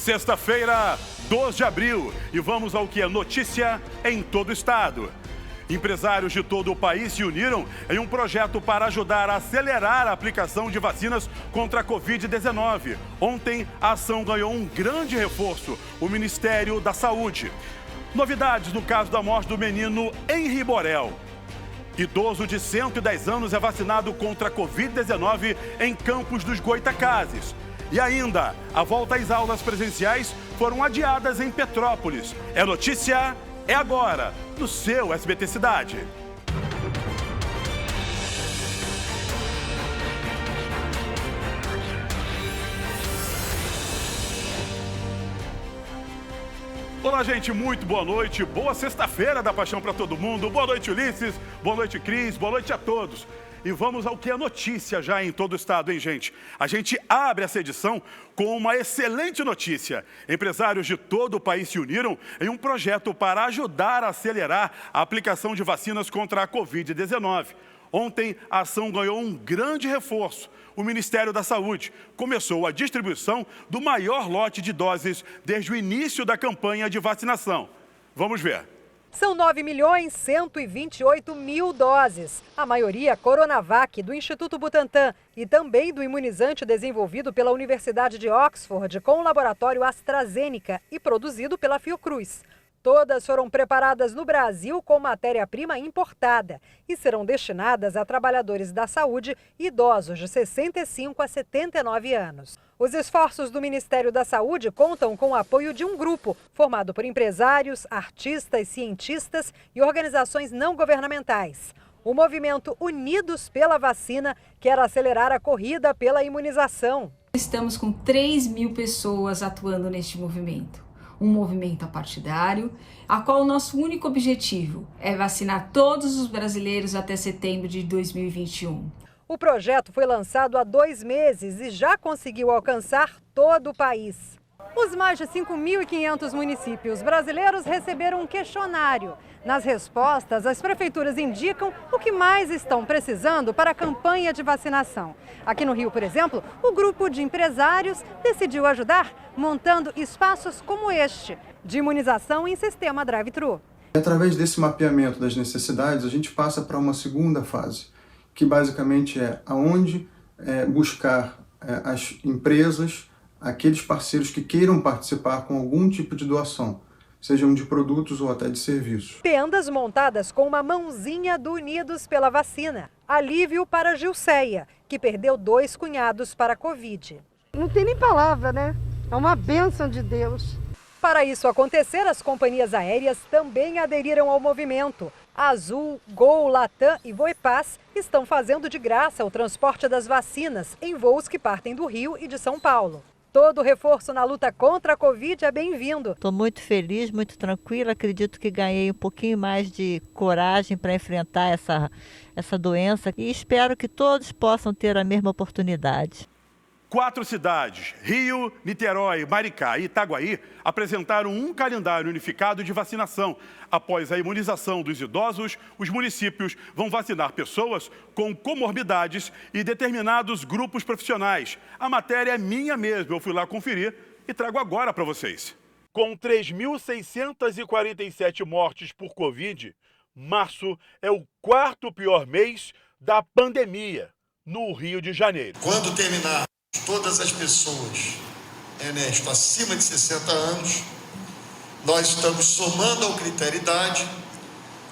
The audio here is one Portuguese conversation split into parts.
Sexta-feira, 2 de abril, e vamos ao que é notícia em todo o estado. Empresários de todo o país se uniram em um projeto para ajudar a acelerar a aplicação de vacinas contra a Covid-19. Ontem, a ação ganhou um grande reforço, o Ministério da Saúde. Novidades no caso da morte do menino Henri Borel. Idoso de 110 anos é vacinado contra a Covid-19 em Campos dos Goytacazes. E ainda, a volta às aulas presenciais foram adiadas em Petrópolis. É notícia, é agora, no seu SBT Cidade. Olá, gente, muito boa noite. Boa sexta-feira da paixão para todo mundo. Boa noite, Ulisses. Boa noite, Cris. Boa noite a todos. E vamos ao que é notícia já em todo o estado, hein, gente? A gente abre essa edição com uma excelente notícia. Empresários de todo o país se uniram em um projeto para ajudar a acelerar a aplicação de vacinas contra a Covid-19. Ontem, a ação ganhou um grande reforço. O Ministério da Saúde começou a distribuição do maior lote de doses desde o início da campanha de vacinação. Vamos ver. São 9.128.000 doses, a maioria Coronavac, do Instituto Butantan e também do imunizante desenvolvido pela Universidade de Oxford com o laboratório AstraZeneca e produzido pela Fiocruz. Todas foram preparadas no Brasil com matéria-prima importada e serão destinadas a trabalhadores da saúde e idosos de 65 a 79 anos. Os esforços do Ministério da Saúde contam com o apoio de um grupo formado por empresários, artistas, cientistas e organizações não governamentais. O movimento Unidos pela Vacina quer acelerar a corrida pela imunização. Estamos com 3.000 pessoas atuando neste movimento. Um movimento apartidário, a qual o nosso único objetivo é vacinar todos os brasileiros até setembro de 2021. O projeto foi lançado há 2 meses e já conseguiu alcançar todo o país. Os mais de 5.500 municípios brasileiros receberam um questionário. Nas respostas, as prefeituras indicam o que mais estão precisando para a campanha de vacinação. Aqui no Rio, por exemplo, o grupo de empresários decidiu ajudar montando espaços como este, de imunização em sistema drive-thru. Através desse mapeamento das necessidades, a gente passa para uma segunda fase, que basicamente é aonde buscar as empresas, aqueles parceiros que queiram participar com algum tipo de doação, sejam de produtos ou até de serviços. Tendas montadas com uma mãozinha do Unidos pela Vacina. Alívio para Gilceia, que perdeu 2 cunhados para a Covid. Não tem nem palavra, né? É uma bênção de Deus. Para isso acontecer, as companhias aéreas também aderiram ao movimento. A Azul, Gol, Latam e Voipaz estão fazendo de graça o transporte das vacinas em voos que partem do Rio e de São Paulo. Todo reforço na luta contra a Covid é bem-vindo. Estou muito feliz, muito tranquila. Acredito que ganhei um pouquinho mais de coragem para enfrentar essa doença e espero que todos possam ter a mesma oportunidade. 4 cidades, Rio, Niterói, Maricá e Itaguaí, apresentaram um calendário unificado de vacinação. Após a imunização dos idosos, os municípios vão vacinar pessoas com comorbidades e determinados grupos profissionais. A matéria é minha mesmo, eu fui lá conferir e trago agora para vocês. Com 3.647 mortes por Covid, março é o 4º pior mês da pandemia no Rio de Janeiro. Quando terminar todas as pessoas, Ernesto, acima de 60 anos, nós estamos somando ao critério idade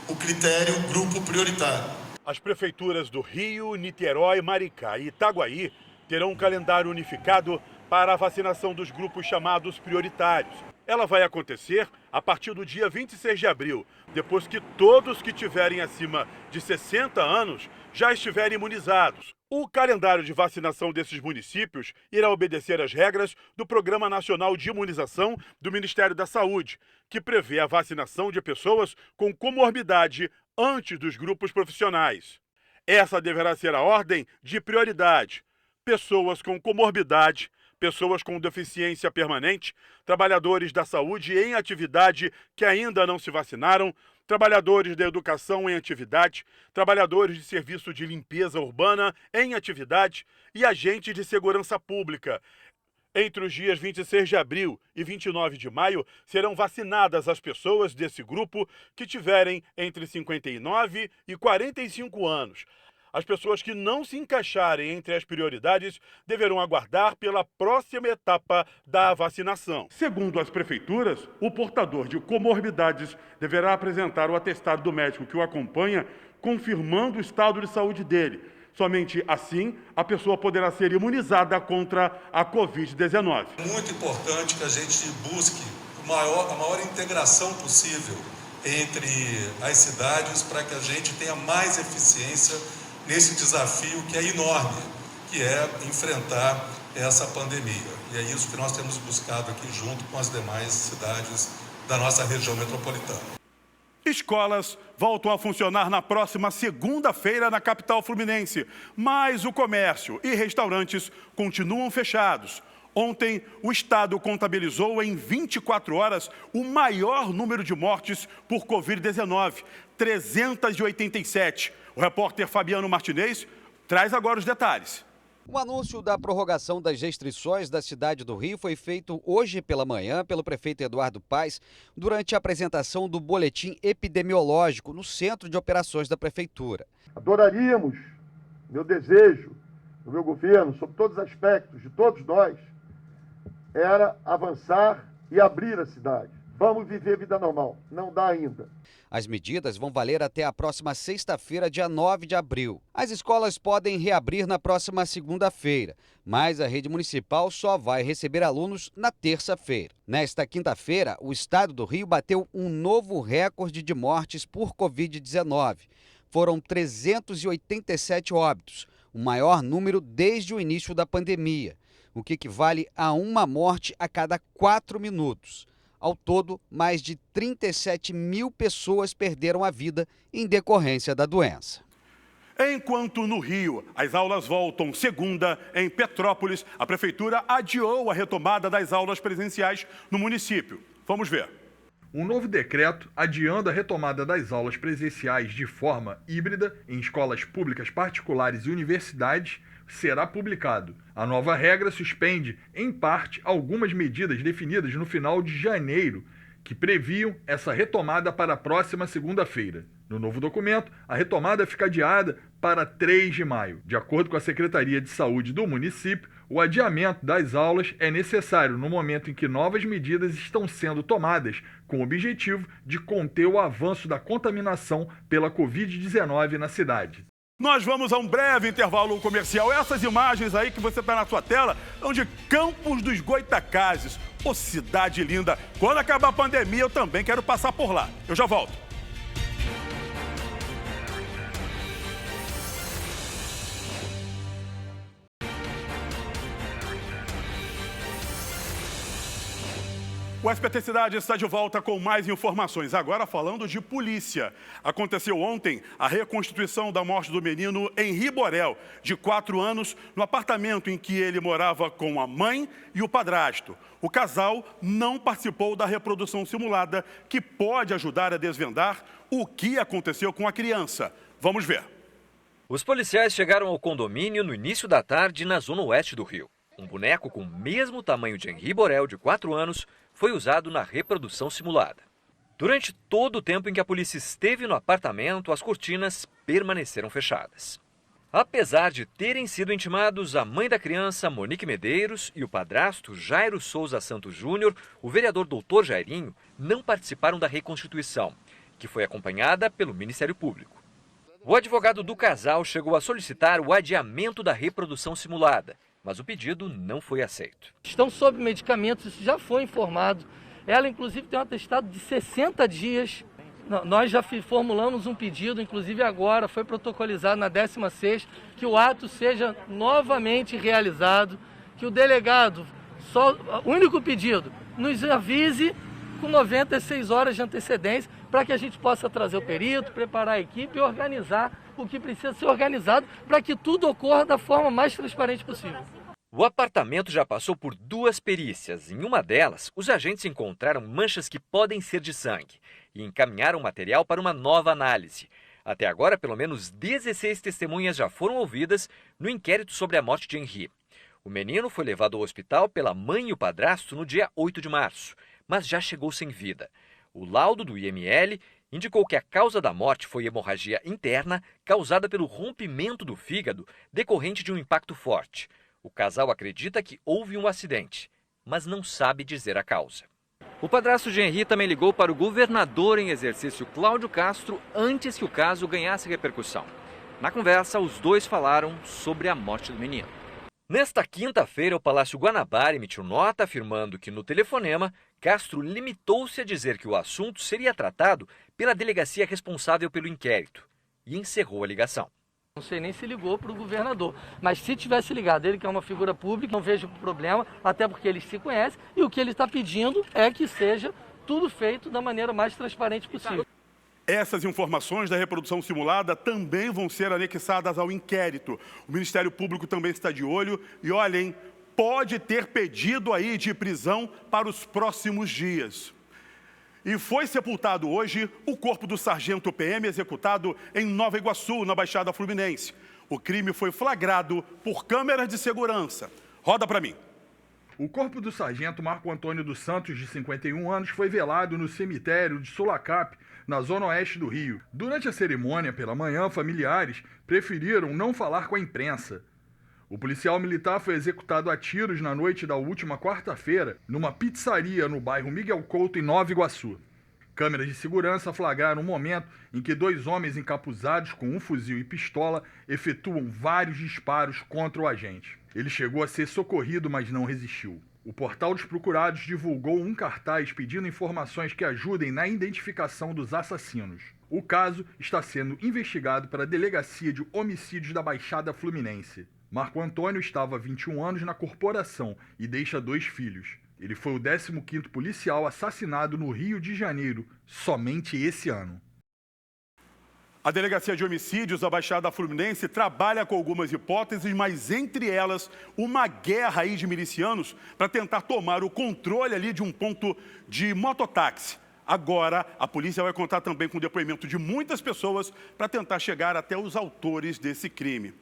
o critério grupo prioritário. As prefeituras do Rio, Niterói, Maricá e Itaguaí terão um calendário unificado para a vacinação dos grupos chamados prioritários. Ela vai acontecer a partir do dia 26 de abril, depois que todos que tiverem acima de 60 anos já estiverem imunizados. O calendário de vacinação desses municípios irá obedecer às regras do Programa Nacional de Imunização do Ministério da Saúde, que prevê a vacinação de pessoas com comorbidade antes dos grupos profissionais. Essa deverá ser a ordem de prioridade. Pessoas com comorbidade, pessoas com deficiência permanente, trabalhadores da saúde em atividade que ainda não se vacinaram, trabalhadores da educação em atividade, trabalhadores de serviço de limpeza urbana em atividade e agentes de segurança pública. Entre os dias 26 de abril e 29 de maio, serão vacinadas as pessoas desse grupo que tiverem entre 59 e 45 anos. As pessoas que não se encaixarem entre as prioridades deverão aguardar pela próxima etapa da vacinação. Segundo as prefeituras, o portador de comorbidades deverá apresentar o atestado do médico que o acompanha, confirmando o estado de saúde dele. Somente assim a pessoa poderá ser imunizada contra a Covid-19. É muito importante que a gente busque a maior integração possível entre as cidades para que a gente tenha mais eficiência nesse desafio que é enorme, que é enfrentar essa pandemia. E é isso que nós temos buscado aqui junto com as demais cidades da nossa região metropolitana. Escolas voltam a funcionar na próxima segunda-feira na capital fluminense, mas o comércio e restaurantes continuam fechados. Ontem, o estado contabilizou em 24 horas o maior número de mortes por Covid-19, 387. O repórter Fabiano Martinez traz agora os detalhes. O anúncio da prorrogação das restrições da cidade do Rio foi feito hoje pela manhã pelo prefeito Eduardo Paes durante a apresentação do boletim epidemiológico no Centro de Operações da Prefeitura. Adoraríamos, meu desejo do meu governo, sobre todos os aspectos de todos nós, era avançar e abrir a cidade. Vamos viver vida normal. Não dá ainda. As medidas vão valer até a próxima sexta-feira, dia 9 de abril. As escolas podem reabrir na próxima segunda-feira, mas a rede municipal só vai receber alunos na terça-feira. Nesta quinta-feira, o estado do Rio bateu um novo recorde de mortes por Covid-19. Foram 387 óbitos, o maior número desde o início da pandemia, o que equivale a uma morte a cada 4 minutos. Ao todo, mais de 37 mil pessoas perderam a vida em decorrência da doença. Enquanto no Rio as aulas voltam segunda, em Petrópolis, a prefeitura adiou a retomada das aulas presenciais no município. Vamos ver. Um novo decreto adiando a retomada das aulas presenciais de forma híbrida em escolas públicas particulares e universidades será publicado. A nova regra suspende, em parte, algumas medidas definidas no final de janeiro, que previam essa retomada para a próxima segunda-feira. No novo documento, a retomada fica adiada para 3 de maio. De acordo com a Secretaria de Saúde do município, o adiamento das aulas é necessário no momento em que novas medidas estão sendo tomadas com o objetivo de conter o avanço da contaminação pela Covid-19 na cidade. Nós vamos a um breve intervalo comercial. Essas imagens aí que você está na sua tela são de Campos dos Goytacazes. Ô, cidade linda. Quando acabar a pandemia, eu também quero passar por lá. Eu já volto. O SBT Cidade está de volta com mais informações, agora falando de polícia. Aconteceu ontem a reconstituição da morte do menino Henri Borel, de 4 anos, no apartamento em que ele morava com a mãe e o padrasto. O casal não participou da reprodução simulada, que pode ajudar a desvendar o que aconteceu com a criança. Vamos ver. Os policiais chegaram ao condomínio no início da tarde na zona oeste do Rio. Um boneco com o mesmo tamanho de Henri Borel, de 4 anos, foi usado na reprodução simulada. Durante todo o tempo em que a polícia esteve no apartamento, as cortinas permaneceram fechadas. Apesar de terem sido intimados a mãe da criança, Monique Medeiros, e o padrasto, Jairo Souza Santos Júnior, o vereador Doutor Jairinho, não participaram da reconstituição, que foi acompanhada pelo Ministério Público. O advogado do casal chegou a solicitar o adiamento da reprodução simulada, mas o pedido não foi aceito. Estão sob medicamentos, isso já foi informado. Ela, inclusive, tem um atestado de 60 dias. Nós já formulamos um pedido, inclusive agora, foi protocolizado na 16ª, que o ato seja novamente realizado, que o delegado, o único pedido, nos avise com 96 horas de antecedência, para que a gente possa trazer o perito, preparar a equipe e organizar o que precisa ser organizado para que tudo ocorra da forma mais transparente possível. O apartamento já passou por 2 perícias. Em uma delas, os agentes encontraram manchas que podem ser de sangue e encaminharam o material para uma nova análise. Até agora, pelo menos 16 testemunhas já foram ouvidas no inquérito sobre a morte de Henri. O menino foi levado ao hospital pela mãe e o padrasto no dia 8 de março, mas já chegou sem vida. O laudo do IML indicou que a causa da morte foi hemorragia interna causada pelo rompimento do fígado decorrente de um impacto forte. O casal acredita que houve um acidente, mas não sabe dizer a causa. O padrasto de Henri também ligou para o governador em exercício Cláudio Castro antes que o caso ganhasse repercussão. Na conversa, os dois falaram sobre a morte do menino. Nesta quinta-feira, o Palácio Guanabara emitiu nota afirmando que, no telefonema, Castro limitou-se a dizer que o assunto seria tratado pela delegacia responsável pelo inquérito e encerrou a ligação. Não sei nem se ligou para o governador, mas se tivesse ligado, ele que é uma figura pública, não vejo problema, até porque eles se conhecem, e o que ele está pedindo é que seja tudo feito da maneira mais transparente possível. Essas informações da reprodução simulada também vão ser anexadas ao inquérito. O Ministério Público também está de olho e, olhem, pode ter pedido aí de prisão para os próximos dias. E foi sepultado hoje o corpo do sargento PM executado em Nova Iguaçu, na Baixada Fluminense. O crime foi flagrado por câmeras de segurança. Roda para mim. O corpo do sargento Marco Antônio dos Santos, de 51 anos, foi velado no cemitério de Sulacap, na zona oeste do Rio. Durante a cerimônia, pela manhã, familiares preferiram não falar com a imprensa. O policial militar foi executado a tiros na noite da última quarta-feira, numa pizzaria no bairro Miguel Couto, em Nova Iguaçu. Câmeras de segurança flagraram um momento em que 2 homens encapuzados com um fuzil e pistola efetuam vários disparos contra o agente. Ele chegou a ser socorrido, mas não resistiu. O Portal dos Procurados divulgou um cartaz pedindo informações que ajudem na identificação dos assassinos. O caso está sendo investigado pela Delegacia de Homicídios da Baixada Fluminense. Marco Antônio estava há 21 anos na corporação e deixa 2 filhos. Ele foi o 15º policial assassinado no Rio de Janeiro, somente esse ano. A Delegacia de Homicídios da Baixada Fluminense trabalha com algumas hipóteses, mas entre elas uma guerra aí de milicianos para tentar tomar o controle ali de um ponto de mototáxi. Agora, a polícia vai contar também com o depoimento de muitas pessoas para tentar chegar até os autores desse crime.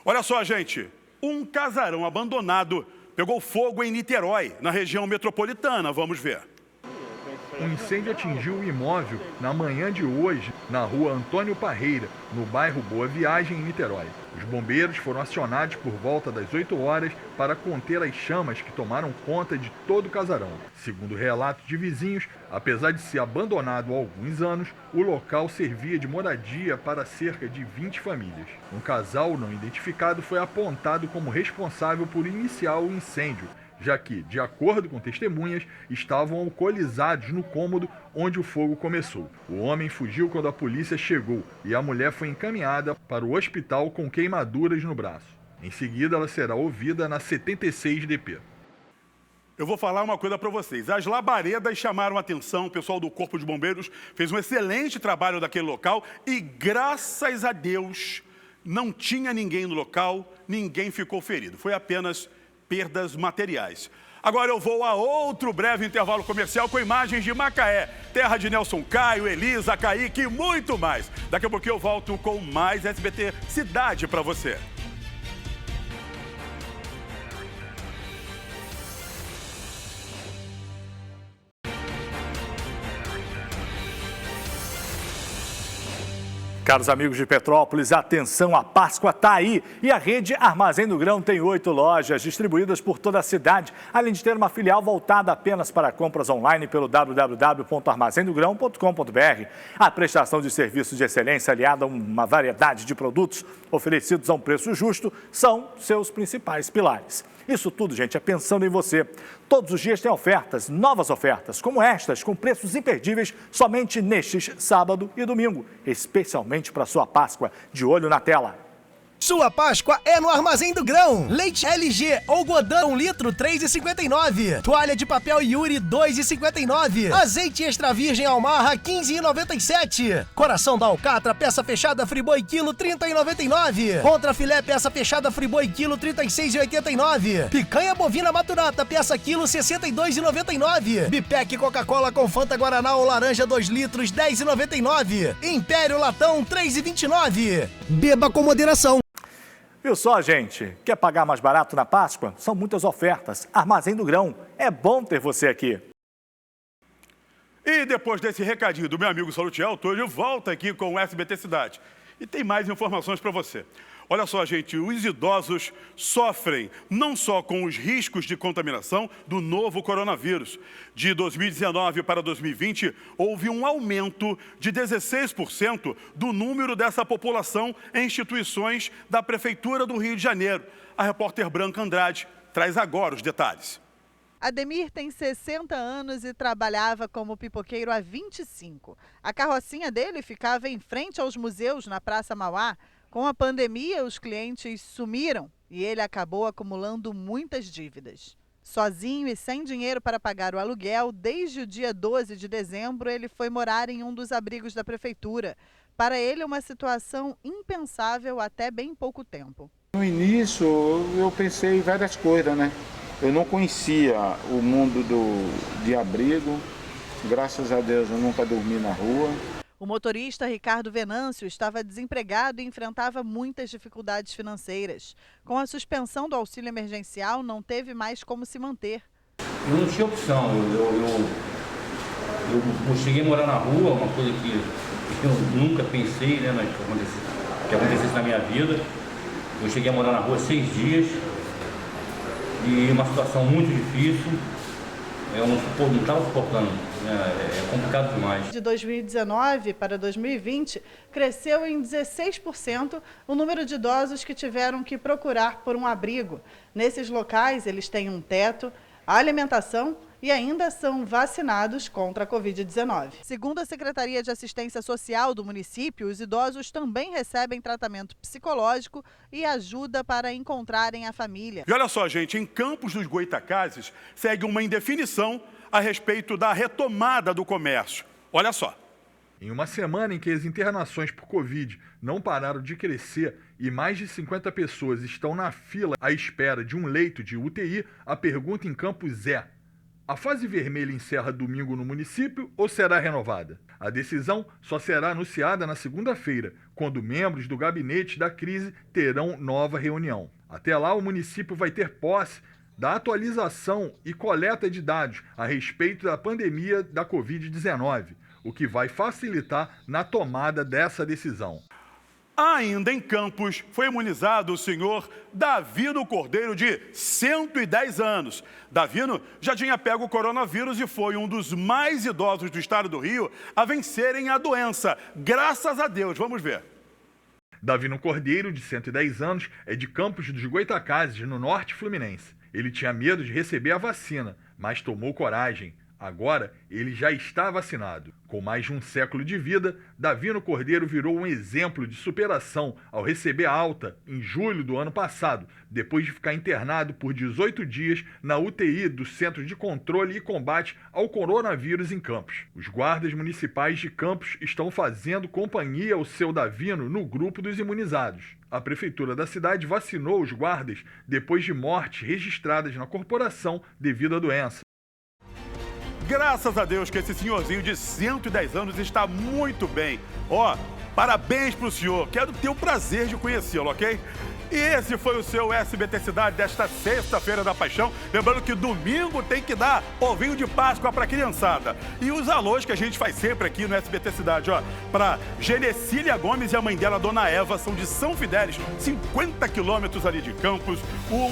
Olha só, gente, um casarão abandonado pegou fogo em Niterói, na região metropolitana. Vamos ver. Um incêndio atingiu o imóvel na manhã de hoje, na rua Antônio Parreira, no bairro Boa Viagem, em Niterói. Os bombeiros foram acionados por volta das 8 horas para conter as chamas que tomaram conta de todo o casarão. Segundo relatos de vizinhos, apesar de ser abandonado há alguns anos, o local servia de moradia para cerca de 20 famílias. Um casal não identificado foi apontado como responsável por iniciar o incêndio, já que, de acordo com testemunhas, estavam alcoolizados no cômodo onde o fogo começou. O homem fugiu quando a polícia chegou e a mulher foi encaminhada para o hospital com queimaduras no braço. Em seguida, ela será ouvida na 76DP. Eu vou falar uma coisa para vocês. As labaredas chamaram a atenção, o pessoal do Corpo de Bombeiros fez um excelente trabalho daquele local e, graças a Deus, não tinha ninguém no local, ninguém ficou ferido. Foi apenas perdas materiais. Agora eu vou a outro breve intervalo comercial com imagens de Macaé, terra de Nelson Caio, Elisa, Kaique e muito mais. Daqui a pouquinho eu volto com mais SBT Cidade para você. Caros amigos de Petrópolis, atenção, a Páscoa está aí e a rede Armazém do Grão tem 8 lojas distribuídas por toda a cidade, além de ter uma filial voltada apenas para compras online pelo www.armazendogrão.com.br. A prestação de serviços de excelência aliada a uma variedade de produtos oferecidos a um preço justo são seus principais pilares. Isso tudo, gente, é pensando em você. Todos os dias tem ofertas, novas ofertas, como estas, com preços imperdíveis somente nestes sábado e domingo, especialmente para sua Páscoa. De olho na tela. Sua Páscoa é no Armazém do Grão. Leite LG ou Godão 1 litro, R$ 3,59. Toalha de papel Yuri, R$ 2,59. Azeite extra virgem Almarra, R$ 15,97. Coração da alcatra, peça fechada Friboi quilo, R$ 30,99. Contra filé, peça fechada Friboi quilo, R$ 36,89. Picanha bovina maturata, peça quilo, R$ 62,99. Bipec Coca-Cola com Fanta Guaraná ou laranja 2 litros, R$ 10,99. Império Latão, R$ 3,29. Beba com moderação. Viu só, gente? Quer pagar mais barato na Páscoa? São muitas ofertas. Armazém do Grão. É bom ter você aqui. E depois desse recadinho do meu amigo Salutiel, estou de volta aqui com o SBT Cidade. E tem mais informações para você. Olha só, gente, os idosos sofrem não só com os riscos de contaminação do novo coronavírus. De 2019 para 2020, houve um aumento de 16% do número dessa população em instituições da Prefeitura do Rio de Janeiro. A repórter Branca Andrade traz agora os detalhes. Ademir tem 60 anos e trabalhava como pipoqueiro há 25. A carrocinha dele ficava em frente aos museus na Praça Mauá. Com a pandemia, os clientes sumiram e ele acabou acumulando muitas dívidas. Sozinho e sem dinheiro para pagar o aluguel, desde o dia 12 de dezembro, ele foi morar em um dos abrigos da prefeitura. Para ele, uma situação impensável até bem pouco tempo. No início, eu pensei em várias coisas, né? Eu não conhecia o mundo de abrigo. Graças a Deus, eu nunca dormi na rua. O motorista Ricardo Venâncio estava desempregado e enfrentava muitas dificuldades financeiras. Com a suspensão do auxílio emergencial, não teve mais como se manter. Eu não tinha opção. Eu cheguei a morar na rua, uma coisa que eu nunca pensei, né, que acontecesse na minha vida. Eu cheguei a morar na rua 6 dias e uma situação muito difícil. Eu não estava suportando, é complicado demais. De 2019 para 2020, cresceu em 16% o número de idosos que tiveram que procurar por um abrigo. Nesses locais, eles têm um teto, a alimentação e ainda são vacinados contra a Covid-19. Segundo a Secretaria de Assistência Social do município, os idosos também recebem tratamento psicológico e ajuda para encontrarem a família. E olha só, gente, em Campos dos Goytacazes segue uma indefinição a respeito da retomada do comércio. Olha só. Em uma semana em que as internações por Covid não pararam de crescer e mais de 50 pessoas estão na fila à espera de um leito de UTI, a pergunta em Campos é: a fase vermelha encerra domingo no município ou será renovada? A decisão só será anunciada na segunda-feira, quando membros do gabinete da crise terão nova reunião. Até lá, o município vai ter posse da atualização e coleta de dados a respeito da pandemia da Covid-19, o que vai facilitar na tomada dessa decisão. Ainda em Campos, foi imunizado o senhor Davino Cordeiro, de 110 anos. Davino já tinha pego o coronavírus e foi um dos mais idosos do estado do Rio a vencerem a doença. Graças a Deus, vamos ver. Davino Cordeiro, de 110 anos, é de Campos dos Goytacazes, no norte fluminense. Ele tinha medo de receber a vacina, mas tomou coragem. Agora, ele já está vacinado. Com mais de um século de vida, Davino Cordeiro virou um exemplo de superação ao receber alta em julho do ano passado, depois de ficar internado por 18 dias na UTI do Centro de Controle e Combate ao Coronavírus em Campos. Os guardas municipais de Campos estão fazendo companhia ao seu Davino no grupo dos imunizados. A prefeitura da cidade vacinou os guardas depois de mortes registradas na corporação devido à doença. Graças a Deus que esse senhorzinho de 110 anos está muito bem. Ó, parabéns pro senhor. Quero ter o prazer de conhecê-lo, ok? E esse foi o seu SBT Cidade desta sexta-feira da paixão. Lembrando que domingo tem que dar ovinho de Páscoa pra criançada. E os alôs que a gente faz sempre aqui no SBT Cidade, ó. Pra Genecília Gomes e a mãe dela, Dona Eva, são de São Fidélis, 50 quilômetros ali de Campos. O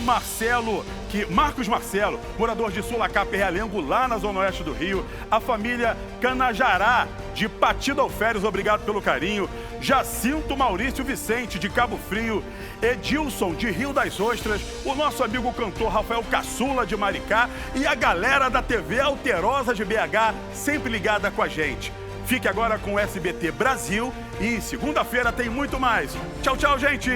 Marcos Marcelo, morador de Sulacap, Realengo, lá na zona oeste do Rio. A família Canajará, de Patida Alferes, obrigado pelo carinho. Jacinto Maurício Vicente, de Cabo Frio. Edilson, de Rio das Ostras. O nosso amigo cantor Rafael Caçula, de Maricá. E a galera da TV Alterosa, de BH, sempre ligada com a gente. Fique agora com o SBT Brasil e segunda-feira tem muito mais. Tchau, tchau, gente!